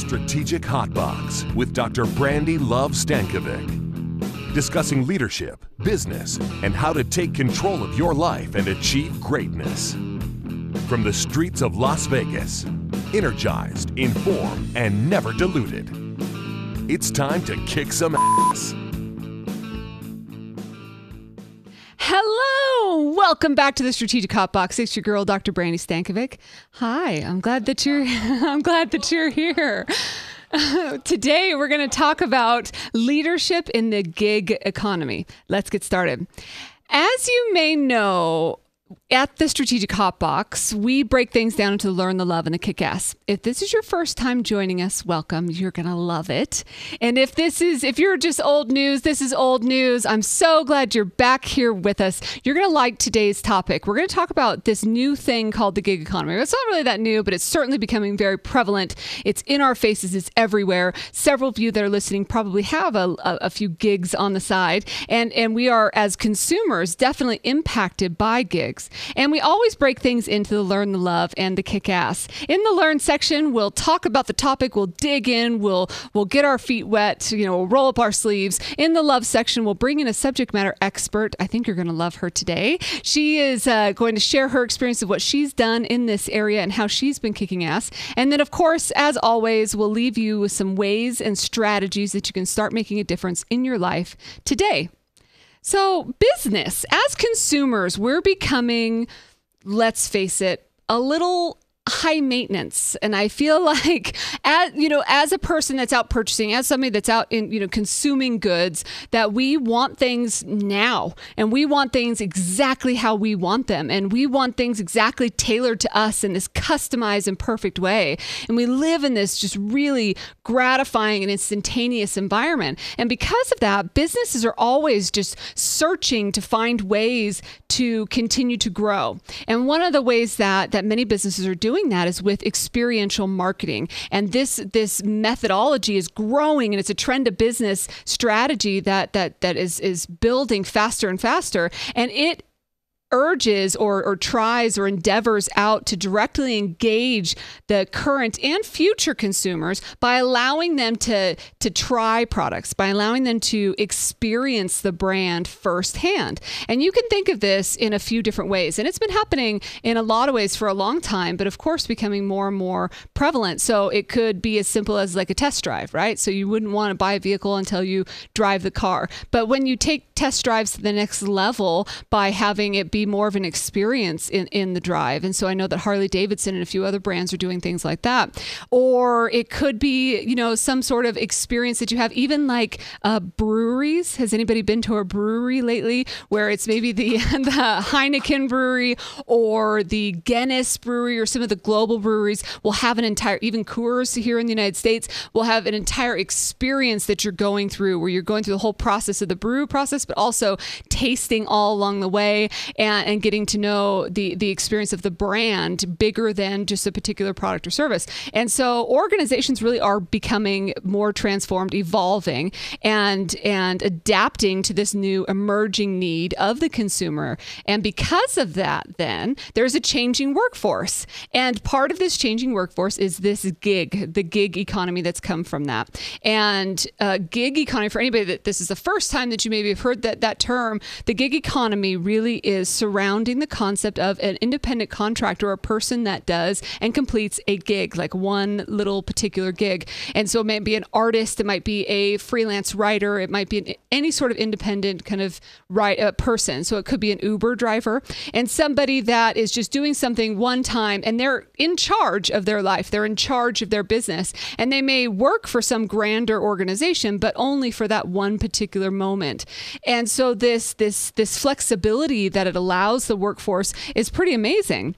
Strategic Hotbox with Dr. Brandi Stankovic. Discussing leadership, business, and how to take control of your life and achieve greatness. From the streets of Las Vegas, energized, informed, and never diluted. It's time to kick some ass. Hello, welcome back to the Strategic Hotbox. It's your girl, Dr. Brandi Stankovic. Hi, I'm glad that you're here. Today, we're going to talk about leadership in the gig economy. Let's get started. As you may know, at the Strategic Hotbox, we break things down into learn, the love, and the kick-ass. If this is your first time joining us, welcome. You're going to love it. And if you're just old news, this is old news. I'm so glad you're back here with us. You're going to like today's topic. We're going to talk about this new thing called the gig economy. It's not really that new, but it's certainly becoming very prevalent. It's in our faces. It's everywhere. Several of you that are listening probably have a few gigs on the side. And we are, as consumers, definitely impacted by gigs. And we always break things into the learn, the love, and the kick-ass. In the learn section, we'll talk about the topic, we'll dig in, we'll get our feet wet, we'll roll up our sleeves. In the love section, we'll bring in a subject matter expert. I think you're going to love her today. She is going to share her experience of what she's done in this area and how she's been kicking ass. And then, of course, as always, we'll leave you with some ways and strategies that you can start making a difference in your life today. So business, as consumers, we're becoming, let's face it, a little high maintenance. And I feel like, as a person that's out purchasing, as somebody that's out in, consuming goods, that we want things now, and we want things exactly how we want them. And we want things exactly tailored to us in this customized and perfect way. And we live in this just really gratifying and instantaneous environment. And because of that, businesses are always just searching to find ways to continue to grow. And one of the ways that many businesses are doing that is with experiential marketing. And this methodology is growing, and it's a trend of business strategy that is building faster and faster. And it urges or tries or endeavors out to directly engage the current and future consumers by allowing them to try products, by allowing them to experience the brand firsthand. And you can think of this in a few different ways. And it's been happening in a lot of ways for a long time, but of course becoming more and more prevalent. So it could be as simple as like a test drive, right? So you wouldn't want to buy a vehicle until you drive the car. But when you take test drives to the next level by having it be more of an experience in the drive. And so I know that Harley Davidson and a few other brands are doing things like that. Or it could be, some sort of experience that you have, even like breweries. Has anybody been to a brewery lately where it's maybe the Heineken brewery or the Guinness brewery or some of the global breweries will have an entire, even Coors here in the United States, will have an entire experience that you're going through, where you're going through the whole process of the brew process, but also tasting all along the way and getting to know the experience of the brand bigger than just a particular product or service. And so organizations really are becoming more transformed, evolving, and adapting to this new emerging need of the consumer. And because of that, then there's a changing workforce. And part of this changing workforce is the gig economy that's come from that. And gig economy, for anybody that this is the first time that you maybe have heard that term, the gig economy really is surrounding the concept of an independent contractor, or a person that does and completes a gig, like one little particular gig. And so it might be an artist, it might be a freelance writer, it might be any sort of independent kind of person. So it could be an Uber driver, and somebody that is just doing something one time, and they're in charge of their life, they're in charge of their business, and they may work for some grander organization, but only for that one particular moment. And so this flexibility that it allows the workforce is pretty amazing.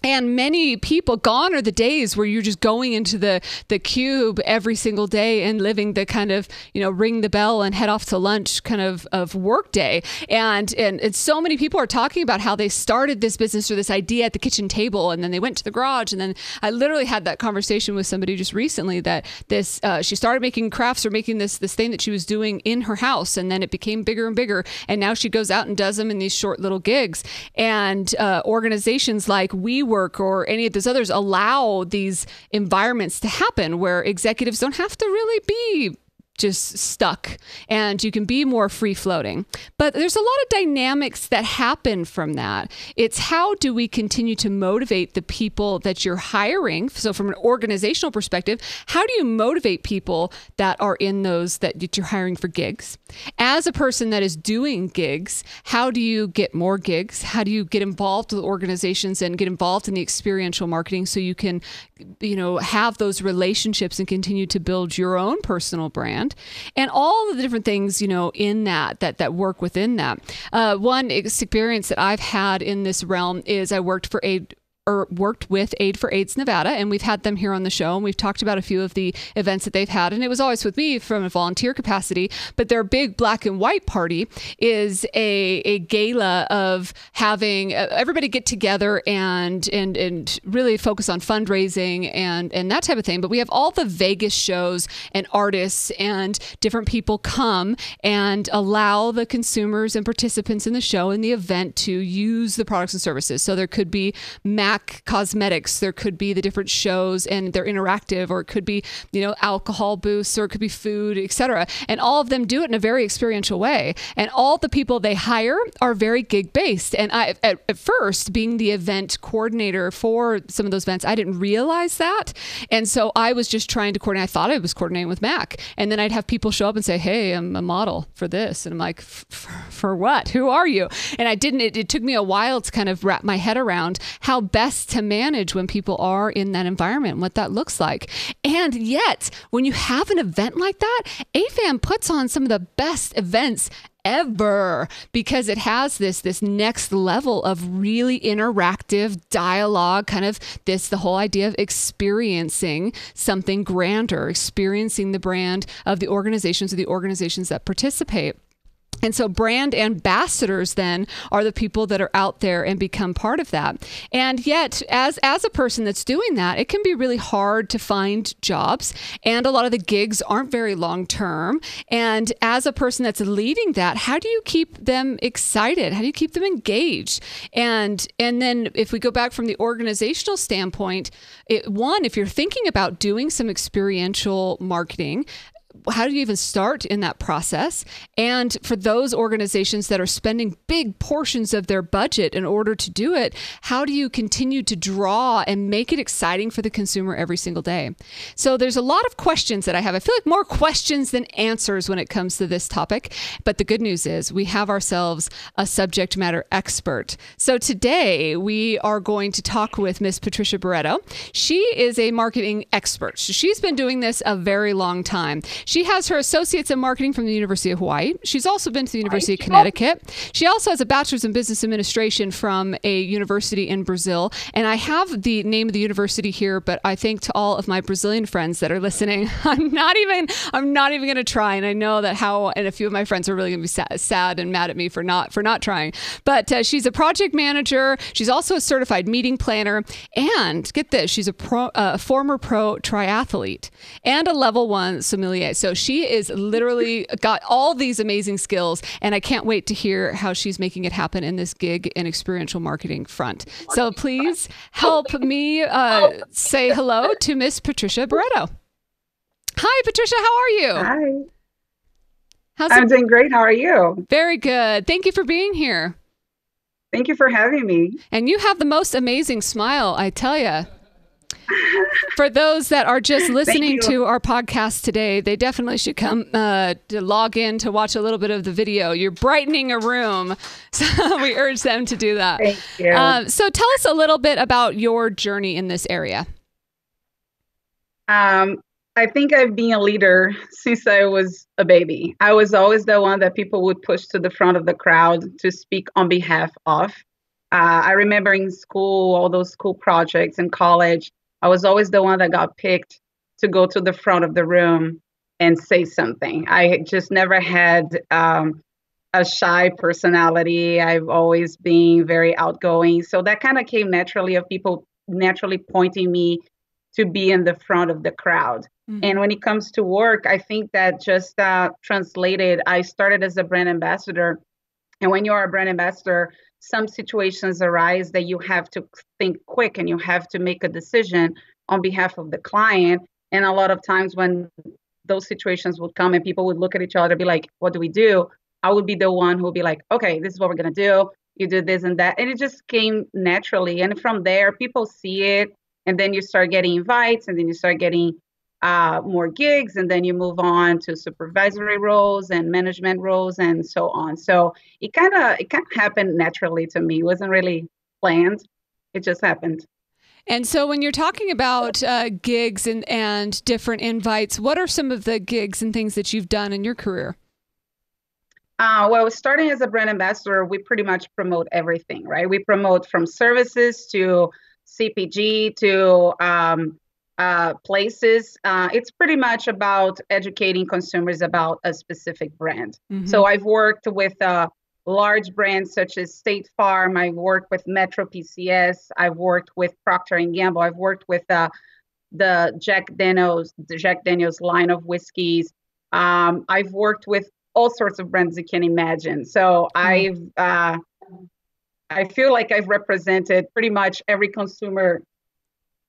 And many people, gone are the days where you're just going into the cube every single day and living the kind of, ring the bell and head off to lunch kind of work day. And so many people are talking about how they started this business or this idea at the kitchen table, and then they went to the garage. And then I literally had that conversation with somebody just recently that she started making crafts or making this thing that she was doing in her house. And then it became bigger and bigger. And now she goes out and does them in these short little gigs. And organizations like We WeWork or any of those others allow these environments to happen where executives don't have to really be just stuck and you can be more free floating. But there's a lot of dynamics that happen from that. It's how do we continue to motivate the people that you're hiring? So from an organizational perspective, how do you motivate people that are in those that you're hiring for gigs? As a person that is doing gigs, how do you get more gigs? How do you get involved with organizations and get involved in the experiential marketing so you can, have those relationships and continue to build your own personal brand? And all of the different things, in that work within that. One experience that I've had in this realm is I worked with Aid for AIDS Nevada, and we've had them here on the show, and we've talked about a few of the events that they've had, and it was always with me from a volunteer capacity, but their big black and white party is a gala of having everybody get together and really focus on fundraising and that type of thing. But we have all the Vegas shows and artists and different people come and allow the consumers and participants in the show and the event to use the products and services. So there could be MAC cosmetics, there could be the different shows and they're interactive, or it could be, alcohol booths, or it could be food, etc. And all of them do it in a very experiential way. And all the people they hire are very gig based. And I, at first, being the event coordinator for some of those events, I didn't realize that. And so I was just trying to coordinate. I thought I was coordinating with Mac. And then I'd have people show up and say, hey, I'm a model for this. And I'm like, for what? Who are you? And I didn't, it took me a while to kind of wrap my head around how best to manage when people are in that environment and what that looks like. And yet, when you have an event like that, AFAM puts on some of the best events ever, because it has this next level of really interactive dialogue, kind of the whole idea of experiencing something grander, experiencing the brand of the organizations or the organizations that participate. And so brand ambassadors then are the people that are out there and become part of that. And yet, as a person that's doing that, it can be really hard to find jobs. And a lot of the gigs aren't very long term. And as a person that's leading that, how do you keep them excited? How do you keep them engaged? And then if we go back from the organizational standpoint, if you're thinking about doing some experiential marketing, how do you even start in that process? And for those organizations that are spending big portions of their budget in order to do it, how do you continue to draw and make it exciting for the consumer every single day? So there's a lot of questions that I have. I feel like more questions than answers when it comes to this topic. But the good news is we have ourselves a subject matter expert. So today we are going to talk with Miss Patricia Barretto. She is a marketing expert. She's been doing this a very long time. She has her associates in marketing from the University of Hawaii. She's also been to the University of Connecticut. She also has a bachelor's in business administration from a university in Brazil. And I have the name of the university here, but I think to all of my Brazilian friends that are listening, I'm not even going to try. And I know that and a few of my friends are really going to be sad and mad at me for not trying. But she's a project manager. She's also a certified meeting planner. And get this, she's a former pro triathlete and a level 1 sommelier. So she is literally got all these amazing skills, and I can't wait to hear how she's making it happen in this gig and experiential marketing front. So please help me say hello to Miss Patricia Barretto. Hi, Patricia. How are you? Hi. I'm doing great. How are you? Very good. Thank you for being here. Thank you for having me. And you have the most amazing smile, I tell you. For those that are just listening to our podcast today, they definitely should come to log in to watch a little bit of the video. You're brightening a room. So we urge them to do that. Thank you. So tell us a little bit about your journey in this area. I think I've been a leader since I was a baby. I was always the one that people would push to the front of the crowd to speak on behalf of. I remember in school, all those school projects in college, I was always the one that got picked to go to the front of the room and say something. I just never had a shy personality. I've always been very outgoing. So that kind of came naturally, of people naturally pointing me to be in the front of the crowd. Mm-hmm. And when it comes to work, I think that just translated. I started as a brand ambassador. And when you are a brand ambassador, some situations arise that you have to think quick and you have to make a decision on behalf of the client. And a lot of times when those situations would come and people would look at each other and be like, what do we do? I would be the one who would be like, okay, this is what we're going to do. You do this and that. And it just came naturally. And from there, people see it. And then you start getting invites, and then you start getting more gigs, and then you move on to supervisory roles and management roles and so on. So it kind of happened naturally to me. It wasn't really planned. It just happened. And so when you're talking about gigs and different invites, what are some of the gigs and things that you've done in your career? Well, starting as a brand ambassador, we pretty much promote everything, right? We promote from services to CPG to places. It's pretty much about educating consumers about a specific brand. Mm-hmm. So I've worked with large brands such as State Farm. I've worked with Metro PCS. I've worked with Procter & Gamble. I've worked with the Jack Daniel's line of whiskeys. I've worked with all sorts of brands you can imagine. So I feel like I've represented pretty much every consumer,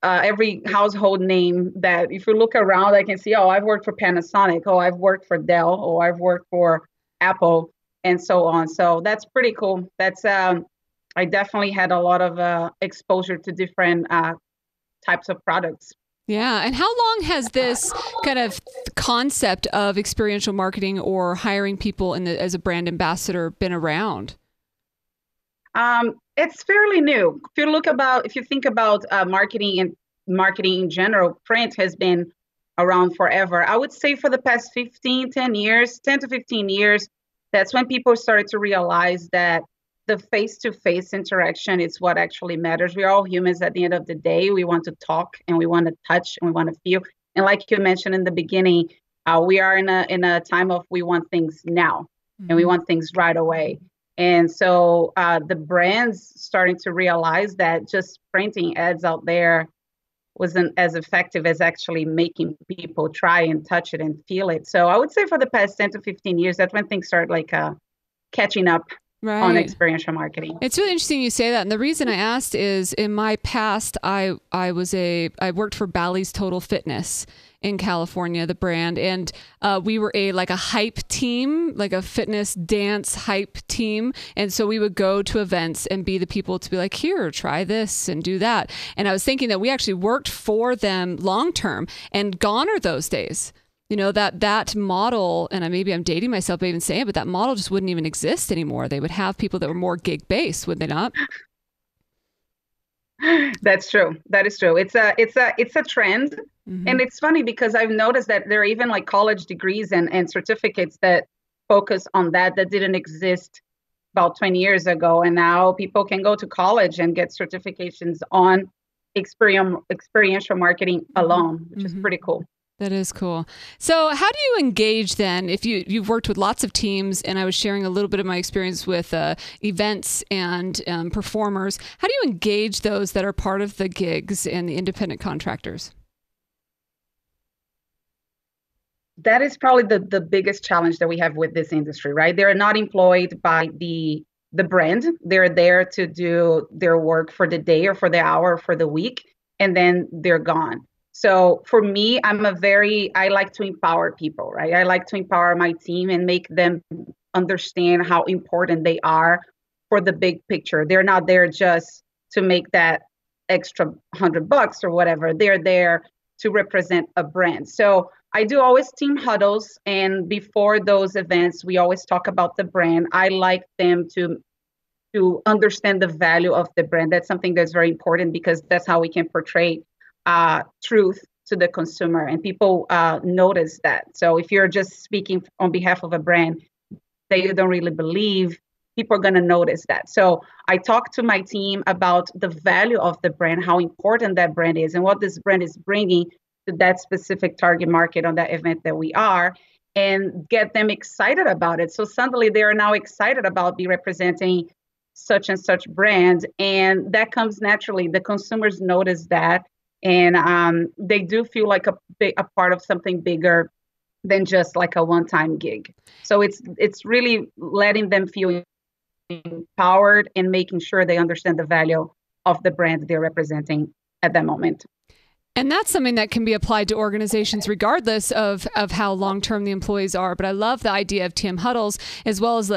every household name that if you look around, I can see, oh, I've worked for Panasonic. Oh, I've worked for Dell. Oh, I've worked for Apple and so on. So that's pretty cool. That's I definitely had a lot of exposure to different types of products. Yeah. And how long has this kind of concept of experiential marketing or hiring people as a brand ambassador been around? It's fairly new. If you think about marketing in general, print has been around forever. I would say for the past 10 to 15 years, that's when people started to realize that the face-to-face interaction is what actually matters. We're all humans at the end of the day. We want to talk and we want to touch and we want to feel. And like you mentioned in the beginning, we are in a time of we want things now, mm-hmm. and we want things right away. And so the brands starting to realize that just printing ads out there wasn't as effective as actually making people try and touch it and feel it. So I would say for the past 10 to 15 years, that's when things started catching up. Right. On experiential marketing. It's really interesting you say that. And the reason I asked is in my past, I worked for Bally's Total Fitness in California, the brand. And we were a hype team, like a fitness dance hype team. And so we would go to events and be the people to be like, here, try this and do that. And I was thinking that we actually worked for them long term, and gone are those days. You know, that model, and maybe I'm dating myself by even saying it, but that model just wouldn't even exist anymore. They would have people that were more gig based, would they not? That's true. That is true. It's a trend. Mm-hmm. And it's funny because I've noticed that there are even college degrees and certificates that focus on that didn't exist about 20 years ago. And now people can go to college and get certifications on experiential marketing alone, which mm-hmm. is pretty cool. That is cool. So how do you engage then? If you've worked with lots of teams, and I was sharing a little bit of my experience with events and performers, how do you engage those that are part of the gigs and the independent contractors? That is probably the biggest challenge that we have with this industry, right? They're not employed by the brand. They're there to do their work for the day or for the hour or for the week, and then they're gone. So for me, I like to empower people, right? I like to empower my team and make them understand how important they are for the big picture. They're not there just to make that extra $100 or whatever. They're there to represent a brand. So I do always team huddles. And before those events, we always talk about the brand. I like them to understand the value of the brand. That's something that's very important because that's how we can portray truth to the consumer, and people notice that. So if you're just speaking on behalf of a brand that you don't really believe, people are going to notice that. So I talk to my team about the value of the brand, how important that brand is, and what this brand is bringing to that specific target market on that event that we are, and get them excited about it. So suddenly they are now excited about be representing such and such brand, and that comes naturally. The consumers notice that. And they do feel like a part of something bigger than just like a one-time gig. So it's really letting them feel empowered and making sure they understand the value of the brand they're representing at that moment. And that's something that can be applied to organizations regardless of how long-term the employees are. But I love the idea of team huddles as well as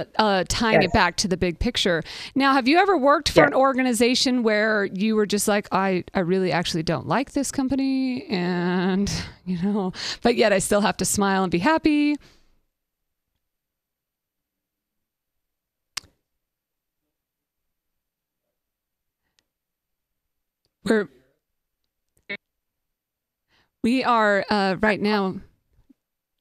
tying it back to the big picture. Now, have you ever worked for an organization where you were just like, I really actually don't like this company and, but yet I still have to smile and be happy? We are right now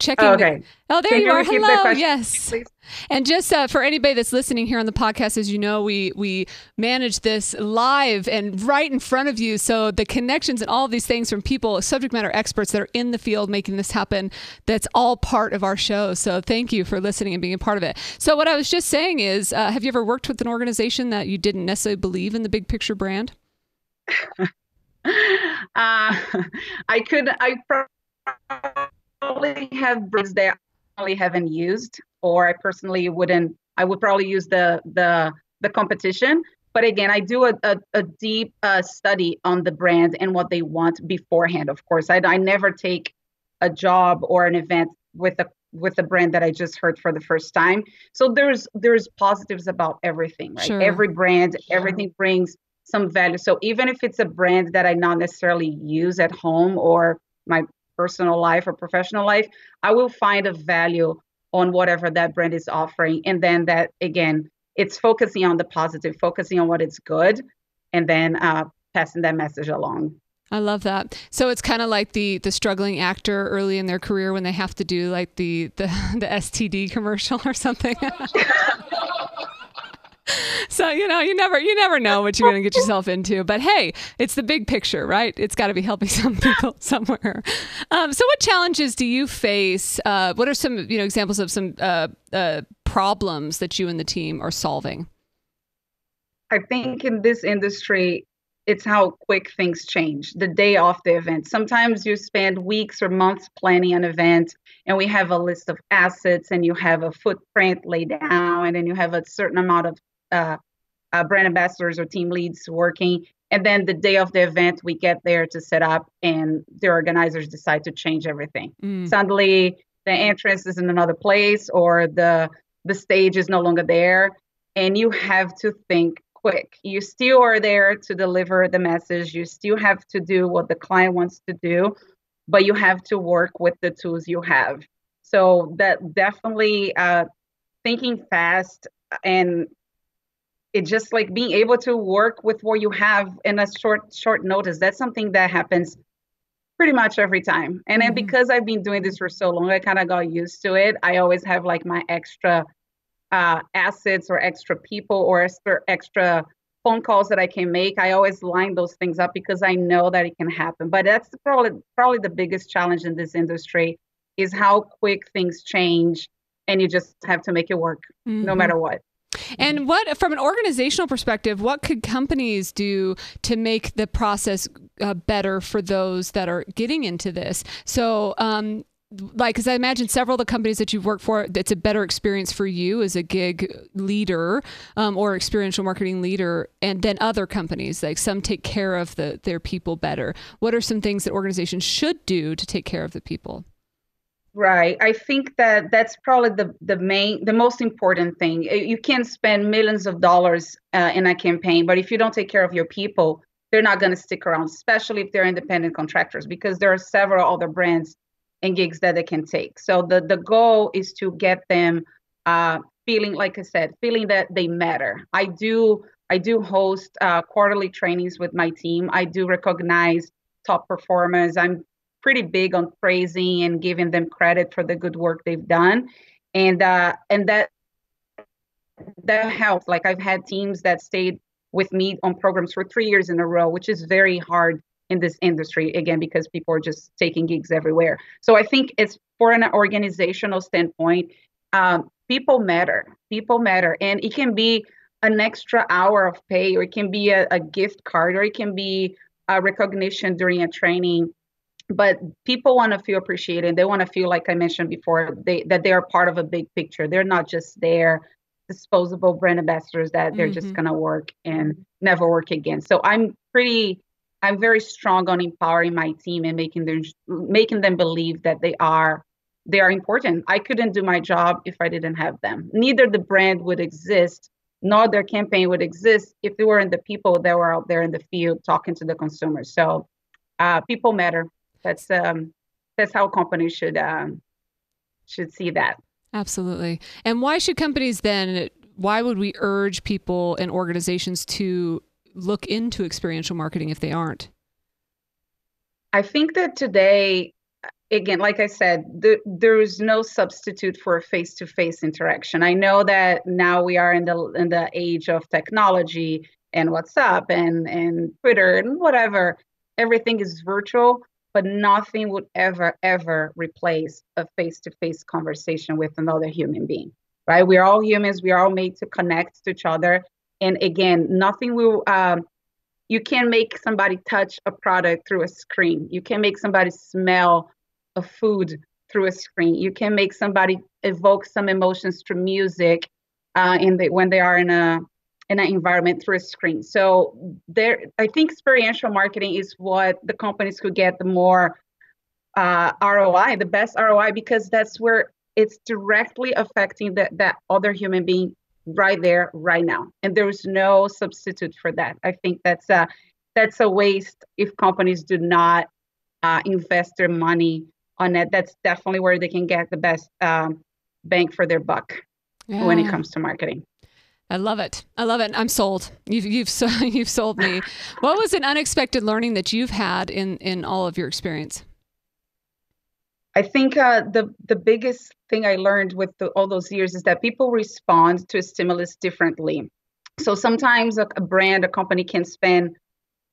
checking. Okay. There you are. Hello. Yes. Please? And just for anybody that's listening here on the podcast, as you know, we manage this live and right in front of you. So the connections and all of these things from people, subject matter experts that are in the field making this happen, that's all part of our show. So thank you for listening and being a part of it. So what I was just saying is, have you ever worked with an organization that you didn't necessarily believe in the big picture brand? I probably have brands that I only haven't used, or I personally wouldn't. I would probably use the competition. But again, I do a deep study on the brand and what they want beforehand. Of course, I never take a job or an event with a brand that I just heard for the first time. So there's positives about everything, right? Sure. Every brand, everything brings some value. So even if it's a brand that I not necessarily use at home or my personal life or professional life, I will find a value on whatever that brand is offering. And then that, again, it's focusing on the positive, focusing on what is good, and then passing that message along. I love that. So it's kind of like the struggling actor early in their career when they have to do like the STD commercial or something. So, you never know what you're going to get yourself into. But hey, it's the big picture, right? It's got to be helping some people somewhere. So what challenges do you face? What are some examples of some problems that you and the team are solving? I think in this industry, it's how quick things change the day of the event. Sometimes you spend weeks or months planning an event, and we have a list of assets, and you have a footprint laid down, and then you have a certain amount of brand ambassadors or team leads working. And then the day of the event, we get there to set up, and the organizers decide to change everything. Suddenly, the entrance is in another place, or the stage is no longer there, and you have to think quick. You still are there to deliver the message. You still have to do what the client wants to do, but you have to work with the tools you have. So that definitely thinking fast, and it's just like being able to work with what you have in a short notice. That's something that happens pretty much every time. And then because I've been doing this for so long, I kind of got used to it. I always have like my extra assets or extra people or extra phone calls that I can make. I always line those things up because I know that it can happen. But that's probably the biggest challenge in this industry is how quick things change, and you just have to make it work no matter what. And what, from an organizational perspective, what could companies do to make the process better for those that are getting into this? So, because I imagine several of the companies that you've worked for, it's a better experience for you as a gig leader or experiential marketing leader, and then other companies, like some take care of their people better. What are some things that organizations should do to take care of the people? Right. I think that's probably the most important thing. You can spend millions of dollars in a campaign, but if you don't take care of your people, they're not going to stick around, especially if they're independent contractors, because there are several other brands and gigs that they can take. So the goal is to get them feeling, like I said, feeling that they matter. I do host quarterly trainings with my team. I do recognize top performers. I'm pretty big on praising and giving them credit for the good work they've done. And that helps. Like I've had teams that stayed with me on programs for 3 years in a row, which is very hard in this industry, again, because people are just taking gigs everywhere. So I think it's for an organizational standpoint, people matter. People matter. And it can be an extra hour of pay, or it can be a gift card, or it can be a recognition during a training. But people want to feel appreciated. They want to feel, like I mentioned before, that they are part of a big picture. They're not just there disposable brand ambassadors that they're just going to work and never work again. So I'm very strong on empowering my team and making them believe that they are important. I couldn't do my job if I didn't have them. Neither the brand would exist, nor their campaign would exist if they weren't the people that were out there in the field talking to the consumers. So people matter. That's how companies should see that. Absolutely. And why should companies then, why would we urge people and organizations to look into experiential marketing if they aren't? I think that today, again, like I said, there is no substitute for a face-to-face interaction. I know that now we are in the age of technology and WhatsApp and Twitter and whatever. Everything is virtual, but nothing would ever replace a face-to-face conversation with another human being, right? We're all humans. We are all made to connect to each other. And again, nothing will, you can't make somebody touch a product through a screen. You can't make somebody smell a food through a screen. You can make somebody evoke some emotions through music when they are in an environment through a screen. So I think experiential marketing is what the companies could get the more ROI, the best ROI, because that's where it's directly affecting that other human being right there, right now. And there's no substitute for that. I think that's a waste if companies do not invest their money on it. That's definitely where they can get the best bang for their buck when it comes to marketing. I love it. I'm sold. You've sold me. What was an unexpected learning that you've had in all of your experience? I think the biggest thing I learned with all those years is that people respond to a stimulus differently. So sometimes a company can spend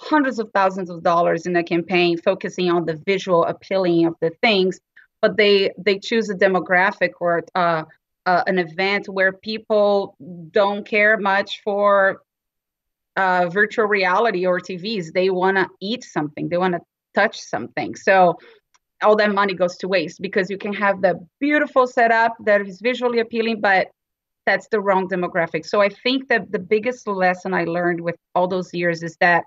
hundreds of thousands of dollars in a campaign focusing on the visual appealing of the things, but they choose a demographic or an event where people don't care much for virtual reality or TVs. They want to eat something. They want to touch something. So all that money goes to waste because you can have the beautiful setup that is visually appealing, but that's the wrong demographic. So I think that the biggest lesson I learned with all those years is that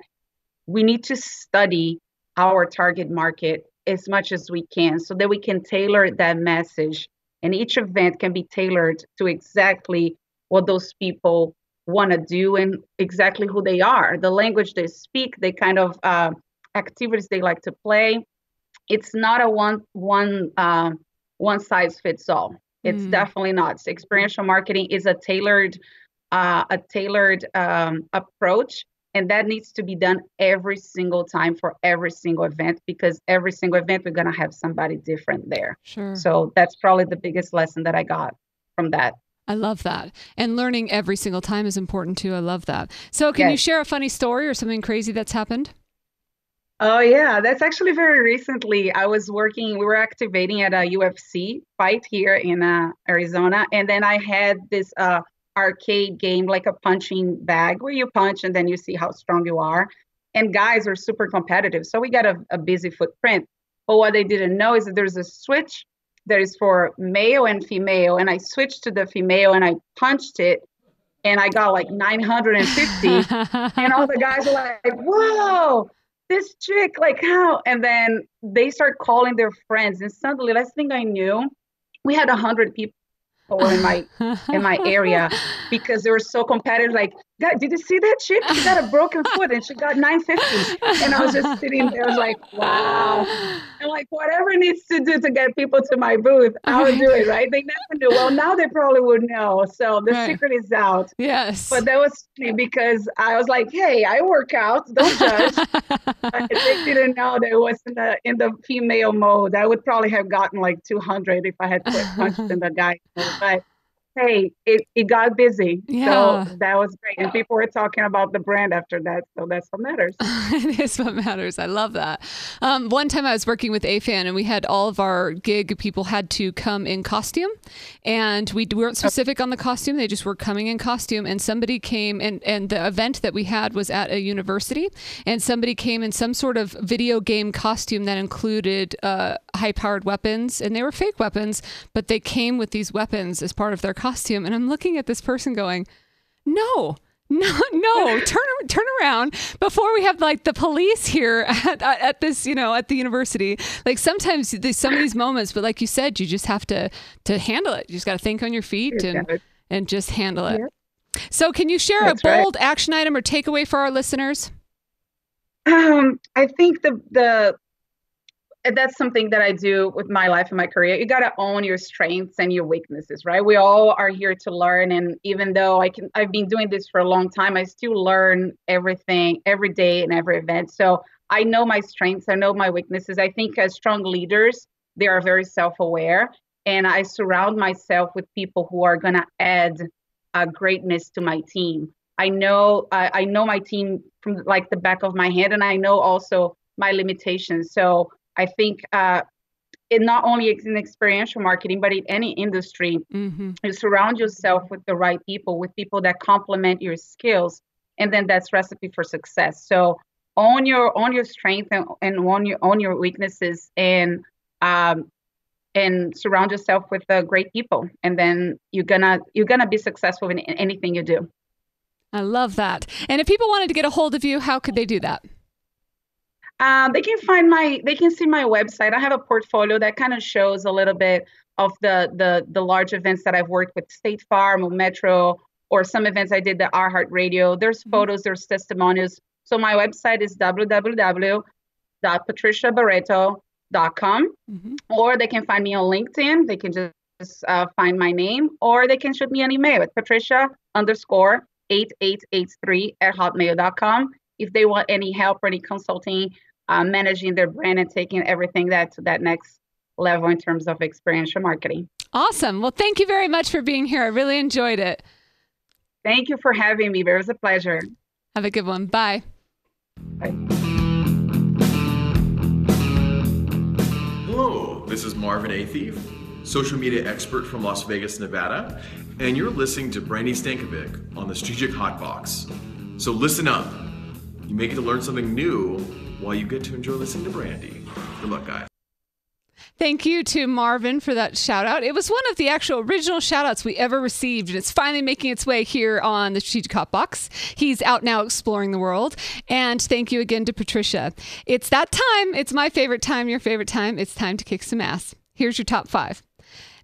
we need to study our target market as much as we can so that we can tailor that message. And each event can be tailored to exactly what those people want to do and exactly who they are, the language they speak, the kind of activities they like to play. It's not a one size fits all. It's definitely not. So experiential marketing is a tailored approach, and that needs to be done every single time for every single event, because every single event we're going to have somebody different there. Sure. So that's probably the biggest lesson that I got from that. I love that. And learning every single time is important too. I love that. So can you share a funny story or something crazy that's happened? Oh, yeah. That's actually very recently. We were activating at a UFC fight here in Arizona. And then I had this arcade game, like a punching bag where you punch and then you see how strong you are. And guys are super competitive. So we got a busy footprint. But what they didn't know is that there's a switch that is for male and female. And I switched to the female and I punched it. And I got like 950. And all the guys were like, whoa. This chick, like how? And then they start calling their friends, and suddenly, last thing I knew, we had 100 people in my area because they were so competitive. Like, God, did you see that chick? She got a broken foot and she got 950. And I was just sitting there, I was like, wow. And like, whatever needs to do to get people to my booth, I would do it, right? They never knew. Well, now they probably would know. So the secret is out. Yes. But that was funny because I was like, hey, I work out, don't judge. But they didn't know that it was in the female mode. I would probably have gotten like 200 if I had put punched in the guy mode. But hey, it got busy. Yeah. So that was great. And people were talking about the brand after that. So that's what matters. It is what matters. I love that. One time I was working with AFAN and we had all of our gig people had to come in costume, and we weren't specific on the costume. They just were coming in costume, and somebody came and the event that we had was at a university, and somebody came in some sort of video game costume that included high powered weapons, and they were fake weapons, but they came with these weapons as part of their costume. And I'm looking at this person going, no, turn around before we have like the police here at this, at the university. Like sometimes there's some of these moments, but like you said, you just have to handle it. You just got to think on your feet and just handle it. Yeah. So can you share a bold action item or takeaway for our listeners? I think that's something that I do with my life and my career. You got to own your strengths and your weaknesses, right? We all are here to learn. And even though I've been doing this for a long time, I still learn everything every day and every event. So I know my strengths. I know my weaknesses. I think as strong leaders, they are very self-aware. And I surround myself with people who are going to add greatness to my team. I know my team from like the back of my hand, and I know also my limitations. So I think it not only in experiential marketing, but in any industry, you surround yourself with the right people, with people that complement your skills, and then that's recipe for success. So own your strength and own your weaknesses, and surround yourself with great people, and then you're gonna be successful in anything you do. I love that. And if people wanted to get a hold of you, how could they do that? They can see my website. I have a portfolio that kind of shows a little bit of the large events that I've worked with, State Farm or Metro, or some events I did the iHeartRadio. There's photos, there's testimonials. So my website is www.patriciabarretto.com, or they can find me on LinkedIn. They can just find my name, or they can shoot me an email at patricia_8883@hotmail.com if they want any help or any consulting, managing their brand and taking everything to that next level in terms of experiential marketing. Awesome. Well, thank you very much for being here. I really enjoyed it. Thank you for having me. It was a pleasure. Have a good one. Bye. Bye. Hello, this is Marvin A. Thief, social media expert from Las Vegas, Nevada, and you're listening to Brandi Stankovic on the Strategic Hotbox. So listen up. You may get to learn something new while you get to enjoy listening to Brandi. Good luck, guys. Thank you to Marvin for that shout out. It was one of the actual original shout outs we ever received, and it's finally making its way here on the Strategic Hotbox. He's out now exploring the world. And thank you again to Patricia. It's that time. It's my favorite time, your favorite time. It's time to kick some ass. Here's your top 5.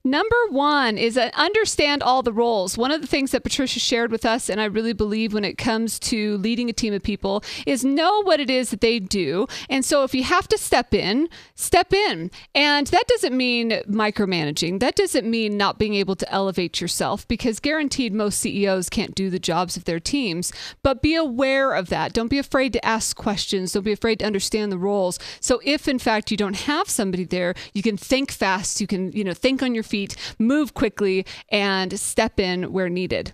Number 1 is understand all the roles. One of the things that Patricia shared with us, and I really believe when it comes to leading a team of people, is know what it is that they do. And so if you have to step in, step in. And that doesn't mean micromanaging. That doesn't mean not being able to elevate yourself, because guaranteed most CEOs can't do the jobs of their teams. But be aware of that. Don't be afraid to ask questions. Don't be afraid to understand the roles. So if in fact you don't have somebody there, you can think fast. You can, think on your feet, move quickly, and step in where needed.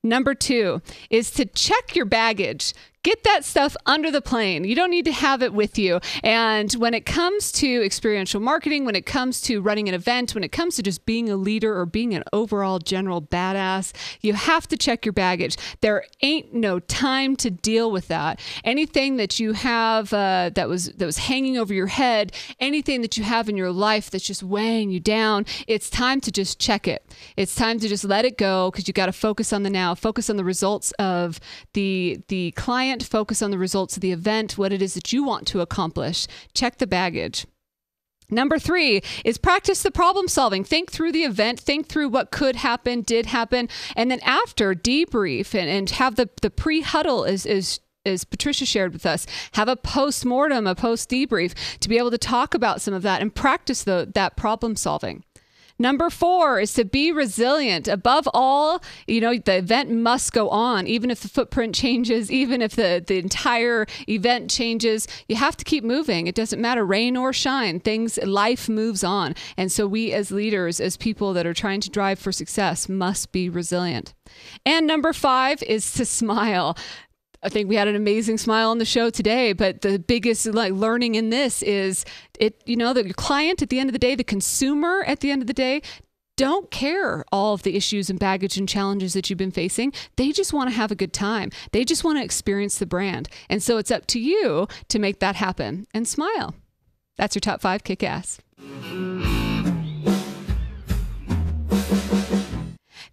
Number 2 is to check your baggage. Get that stuff under the plane. You don't need to have it with you. And when it comes to experiential marketing, when it comes to running an event, when it comes to just being a leader or being an overall general badass, you have to check your baggage. There ain't no time to deal with that. Anything that you have that was hanging over your head, anything that you have in your life that's just weighing you down, it's time to just check it. It's time to just let it go, because you got to focus on the now, focus on the results of the client, focus on the results of the event, what it is that you want to accomplish. Check the baggage. Number 3 is practice the problem solving. Think through the event, think through what could happen, did happen, and then after, debrief and have the pre-huddle as Patricia shared with us. Have a post-mortem, a post-debrief to be able to talk about some of that and practice that problem solving. Number 4 is to be resilient. Above all, the event must go on. Even if the footprint changes, even if the entire event changes, you have to keep moving. It doesn't matter, rain or shine. Life moves on. And so we as leaders, as people that are trying to drive for success, must be resilient. And number 5 is to smile. I think we had an amazing smile on the show today, but the biggest learning in this is that your client at the end of the day, the consumer at the end of the day, don't care all of the issues and baggage and challenges that you've been facing. They just want to have a good time. They just want to experience the brand. And so it's up to you to make that happen and smile. That's your top 5 kick ass.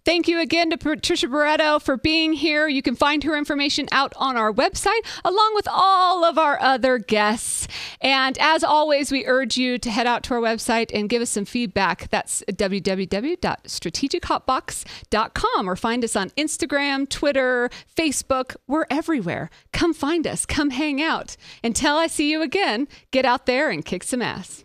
Thank you again to Patricia Barretto for being here. You can find her information out on our website, along with all of our other guests. And as always, we urge you to head out to our website and give us some feedback. That's www.strategichotbox.com, or find us on Instagram, Twitter, Facebook. We're everywhere. Come find us. Come hang out. Until I see you again, get out there and kick some ass.